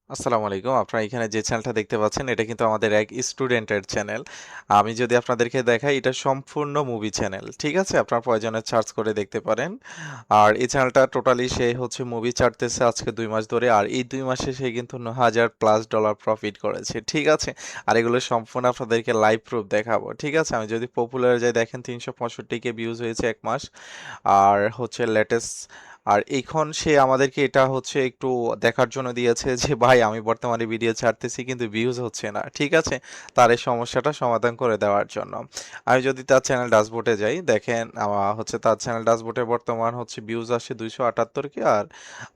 আসসালামু আলাইকুম। আপনারা এখানে যে চ্যানেলটা দেখতে পাচ্ছেন এটা কিন্তু আমাদের এক স্টুডেন্টের চ্যানেল। আমি যদি আপনাদেরকে দেখাই এটা সম্পূর্ণ মুভি চ্যানেল। ঠিক আছে? আপনার প্রয়োজনে সার্চ করে দেখতে পারেন। আর এই চ্যানেলটা টোটালি সে হচ্ছে মুভি ছাড়তেছে আজকে ২ মাস ধরে। আর এই ২ মাসে সে কিন্তু $৯,০০০+ প্রফিট করেছে। ঠিক আছে? আর এগুলো সম্পূর্ণ আপনাদেরকে লাইভ প্রুফ দেখাবো। ঠিক আছে? আমি যদি পপুলারে যাই দেখেন ৩৬৫ কে ভিউজ হয়েছে ১ মাস। আর হচ্ছে লেটেস্ট আর এখন সে আমাদেরকে এটা হচ্ছে একটু দেখার জন্য দিয়েছে যে ভাই আমি বর্তমানে ভিডিও ছাড়তেছি কিন্তু ভিউজ হচ্ছে না। ঠিক আছে? তার এই সমস্যাটা সমাধান করে দেওয়ার জন্য। আমি যদি তার চ্যানেল ড্যাশবোর্ডে যাই দেখেন হচ্ছে তার চ্যানেল ড্যাশবোর্ডে বর্তমান হচ্ছে ভিউজ আসে 278 কে আর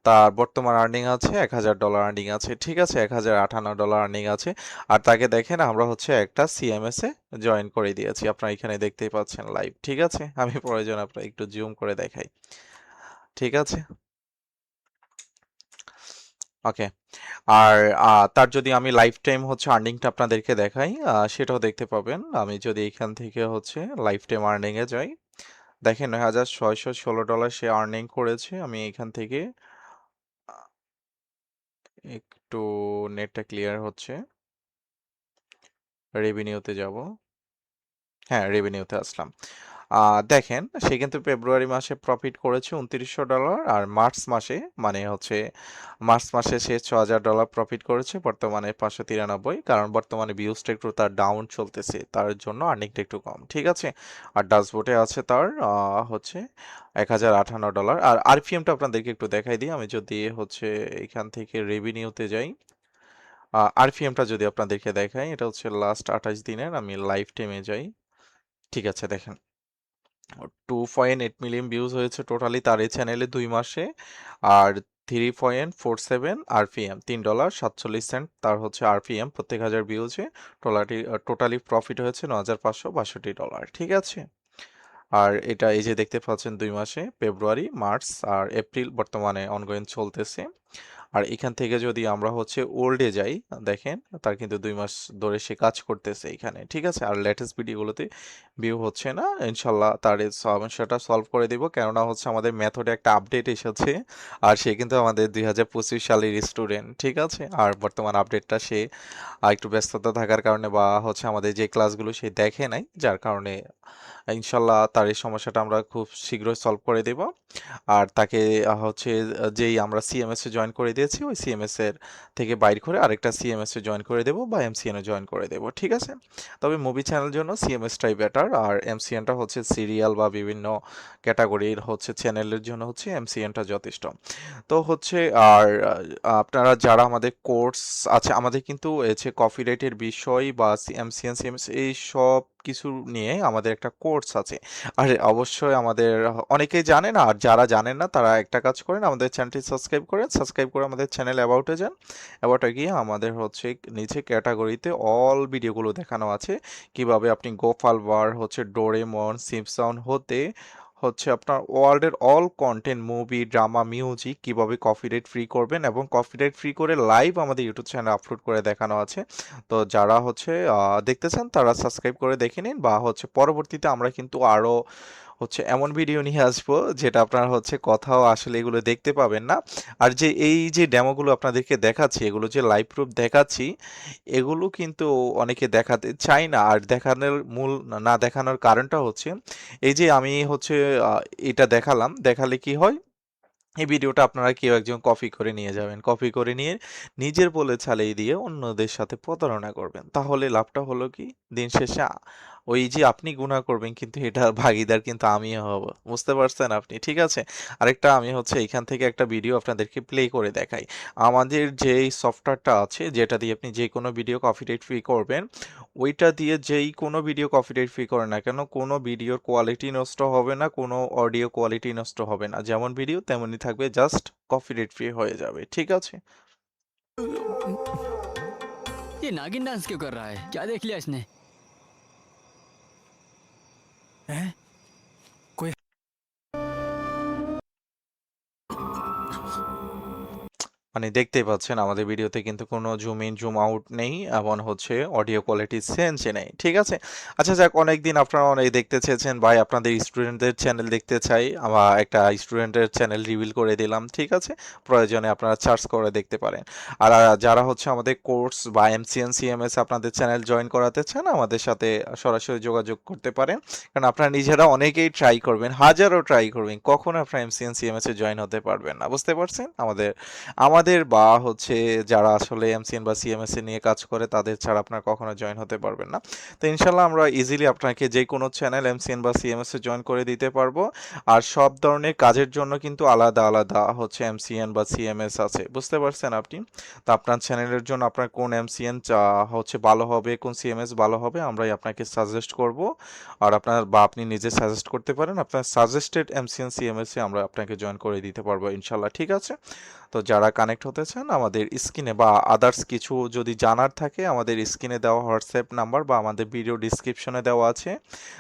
তার বর্তমান আর্নিং আছে $১,০০০ আর্নিং আছে। ঠিক আছে? $১,০৫৮ আর্নিং আছে। আর তাকে দেখেন আমরা হচ্ছে একটা সিএমএস এ জয়েন করে দিয়েছি। আপনারা এখানে দেখতেই পাচ্ছেন লাইভ। ঠিক আছে? আমি প্রয়োজন আপনার একটু জুম করে দেখাই। ঠিক আছে? ওকে। আর তার যদি আমি লাইফ টাইম হচ্ছে আর্নিংটা আপনাদেরকে দেখাই, সেটাও দেখতে পাবেন। আমি যদি এখান থেকে হচ্ছে লাইফ টাইম আর্নিং এ যাই, দেখেন $৯,৬১৬ সে আর্নিং করেছে। আমি এখান থেকে আ একটু নেটটা ক্লিয়ার হচ্ছে। রেভিনিউতে যাব। হ্যাঁ, রেভিনিউতে আসলাম। দেখেন সে কিন্তু ফেব্রুয়ারি মাসে প্রফিট করেছে $২৯০০ আর মার্চ মাসে সে $৬,০০০ প্রফিট করেছে বর্তমানে ৫৯৩ কারণ বর্তমানে ভিউজটা একটু তার ডাউন চলতেছে তার জন্য আর্নিংটা একটু কম ঠিক আছে আর ড্যাশবোর্ডে আছে তার হচ্ছে $১,০৫৮ আর আরপিএমটা আপনাদেরকে একটু দেখাই দিই আমি যদি হচ্ছে এখান থেকে রেভিনিউতে যাই আরপিএমটা যদি আপনাদেরকে দেখাই এটা হচ্ছে লাস্ট ২৮ দিনের আমি লাইফ টাইমে যাই ঠিক আছে দেখেন 2.8 মিলিয়ন ভিউজ হয়েছে টোটালি তার এই চ্যানেলে ২ মাসে আর 3.47 আরপিএম $৩.৪৭ তার হচ্ছে আরপিএম প্রত্যেক হাজার ভিউজে টোটালি প্রফিট হয়েছে $৯,৫৬২ ঠিক আছে আর এটা এই যে দেখতে পাচ্ছেন ২ মাসে ফেব্রুয়ারি মার্চ আর এপ্রিল বর্তমানে অনগোয়িং চলতেছে আর এখান থেকে যদি আমরা হচ্ছে ওল্ডে যাই দেখেন তার কিন্তু ২ মাস ধরে সে কাজ করতেছে এখানে ঠিক আছে আর লেটেস্ট ভিডিওগুলোতে ভিউ হচ্ছে না ইনশাল্লাহ তার এই সমস্যাটা সলভ করে দিব কেননা হচ্ছে আমাদের মেথডে একটা আপডেট এসেছে আর সে কিন্তু আমাদের ২০২৫ সালের স্টুডেন্ট ঠিক আছে আর বর্তমান আপডেটটা সে একটু ব্যস্ততা থাকার কারণে বা হচ্ছে আমাদের যে ক্লাসগুলো সে দেখে নাই যার কারণে ইনশাল্লাহ তার এই সমস্যাটা আমরা খুব শীঘ্রই সলভ করে দেব আর তাকে হচ্ছে যেই আমরা সিএমএস এ জয়েন করে দিয়েছি ওই সিএমএস এর থেকে বাইর করে আরেকটা সিএমএস এ জয়েন করে দেব বা এমসিএন এ জয়েন করে দেব ঠিক আছে তবে মুভি চ্যানেল জন্য সিএমএসটাই বেটার আর এমসিএনটা হচ্ছে সিরিয়াল বা বিভিন্ন ক্যাটাগরির হচ্ছে চ্যানেলের জন্য হচ্ছে এমসিএনটা যথেষ্ট তো হচ্ছে আর আপনারা যারা আমাদের কোর্স আছে আমাদের কিন্তু হচ্ছে কপিরাইটের বিষয় বা এমসিএন সিএমএস এই সব কিছু নিয়ে আমাদের একটা কোর্স আছে আর অবশ্যই আমাদের অনেকেই জানে না আর যারা জানেন না তারা একটা কাজ করেন আমাদের চ্যানেলটি সাবস্ক্রাইব করেন সাবস্ক্রাইব করে আমাদের চ্যানেল অ্যাবাউটে যান অ্যাবাউটে গিয়ে আমাদের হচ্ছে নিচে ক্যাটাগরিতে অল ভিডিওগুলো দেখানো আছে কিভাবে আপনি গোপাল ভাঁড় হচ্ছে ডোরেমন সিম্পসন হতে হচ্ছে আপনার ওয়ার্ল্ডের all content movie drama music কিভাবে কপিরাইট ফ্রি করবেন এবং কপিরাইট ফ্রি করে লাইভ আমাদের ইউটিউব চ্যানেলে আপলোড করে দেখানো আছে তো যারা হচ্ছে দেখতে চান তারা সাবস্ক্রাইব করে দেখে নিন বা হচ্ছে পরবর্তীতে আমরা কিন্তু আরো হচ্ছে এমন ভিডিও নিয়ে আসবো যেটা আপনারা হচ্ছে কোথাও আসলে এগুলো দেখতে পাবেন না আর যে এই যে ডেমোগুলো আপনাদেরকে দেখাচ্ছি এগুলো যে লাইভ প্রুফ দেখাচ্ছি এগুলো কিন্তু অনেকে দেখাতে চায় না আর দেখানোর মূল না দেখানোর কারণটা হচ্ছে এই যে আমি হচ্ছে এটা দেখালাম দেখালে কি হয় এই ভিডিওটা আপনারা কেউ একজন কপি করে নিয়ে যাবেন কপি করে নিয়ে নিজের বলে চালিয়ে দিয়ে অন্যদের সাথে প্রতারণা করবেন তাহলে লাভটা হলো কি দিন শেষে ওই যে আপনি গুনাহ করবেন কিন্তু এটার ভাগীদার কিন্তু আমিও হব বুঝতে পারছেন আপনি ঠিক আছে আরেকটা আমি হচ্ছে এখান থেকে একটা ভিডিও আপনাদেরকে প্লে করে দেখাই আমাদের যেই সফটওয়্যারটা আছে যেটা দিয়ে আপনি যে কোনো ভিডিও কপিরাইট ফ্রি করবেন ওইটা দিয়ে যেই কোনো ভিডিও কপিরাইট ফ্রি করেন না কেন কোনো ভিডিওর কোয়ালিটি নষ্ট হবে না কোনো অডিও কোয়ালিটি নষ্ট হবে না যেমন ভিডিও তেমনই থাকবে জাস্ট কপিরাইট ফ্রি হয়ে যাবে ঠিক আছে ये नागिन डांस क्यों कर रहा है? क्या देख लिया इसने? हैं? कोई মানে দেখতেই পাচ্ছেন আমাদের ভিডিওতে কিন্তু কোনো জুম ইন জুম আউট নেই, এমন হচ্ছে অডিও কোয়ালিটি চেঞ্জ নেই, ঠিক আছে। আচ্ছা যাক, অনেকদিন আপনারা অনেক দেখতে চেয়েছেন ভাই, আপনাদের স্টুডেন্টদের চ্যানেল দেখতে চাই, আমার একটা স্টুডেন্টের চ্যানেল রিভিল করে দিলাম, ঠিক আছে। প্রয়োজনে আপনারা সার্চ করে দেখতে পারেন। আর যারা হচ্ছে আমাদের কোর্স বা এমসিএন সিএমএস আপনাদের চ্যানেল জয়েন করাতে চান, আমাদের সাথে সরাসরি যোগাযোগ করতে পারেন। কারণ আপনারা নিজেরা অনেকেই ট্রাই করবেন, হাজারো ট্রাই করবেন, কখনো আপনারা এমসিএন সিএমএস এ জয়েন হতে পারবেন না, বুঝতে পারছেন। আমাদের আমাদের বা হচ্ছে যারা আসলে এমসিএন বা সিএমএস এ নিয়ে কাজ করে তাদের ছাড়া আপনারা কখনো জয়েন হতে পারবেন না। তো ইনশাল্লাহ আমরা ইজিলি আপনাকে যে কোনো চ্যানেল এমসিএন বা সিএমএস এ জয়েন করে দিতে পারবো। আর সব ধরনের কাজের জন্য কিন্তু আলাদা আলাদা হচ্ছে এমসিএন বা সিএমএস আছে, বুঝতে পারছেন আপনি। তো আপনার চ্যানেলের জন্য আপনার কোন এমসিএন হচ্ছে ভালো হবে, কোন সিএমএস ভালো হবে, আমরাই আপনাকে সাজেস্ট করব। আর আপনার বা আপনি নিজে সাজেস্ট করতে পারেন, আপনার সাজেস্টেড এমসিএন সিএমএস এ আমরা আপনাকে জয়েন করে দিতে পারবো ইনশাল্লাহ, ঠিক আছে। তো যারা কানেক্ট হতে চান আমাদের স্ক্রিনে বা আদার্স কিছু যদি জানার থাকে, আমাদের স্ক্রিনে দেওয়া হোয়াটসঅ্যাপ নাম্বার বা আমাদের ভিডিও ডিসক্রিপশনে দেওয়া আছে,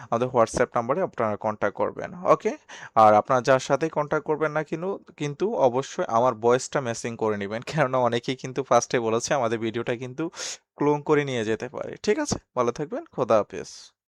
আমাদের হোয়াটসঅ্যাপ নাম্বারে আপনারা কন্ট্যাক্ট করবেন, ওকে। আর আপনারা যার সাথে কন্ট্যাক্ট করবেন না কিন্তু কিন্তু অবশ্যই আমার ভয়েসটা ম্যাচিং করে নেবেন, কেননা অনেকেই কিন্তু ফার্স্টে বলেছে আমাদের ভিডিওটা কিন্তু ক্লোন করে নিয়ে যেতে পারে, ঠিক আছে। ভালো থাকবেন, খোদা হাফেজ।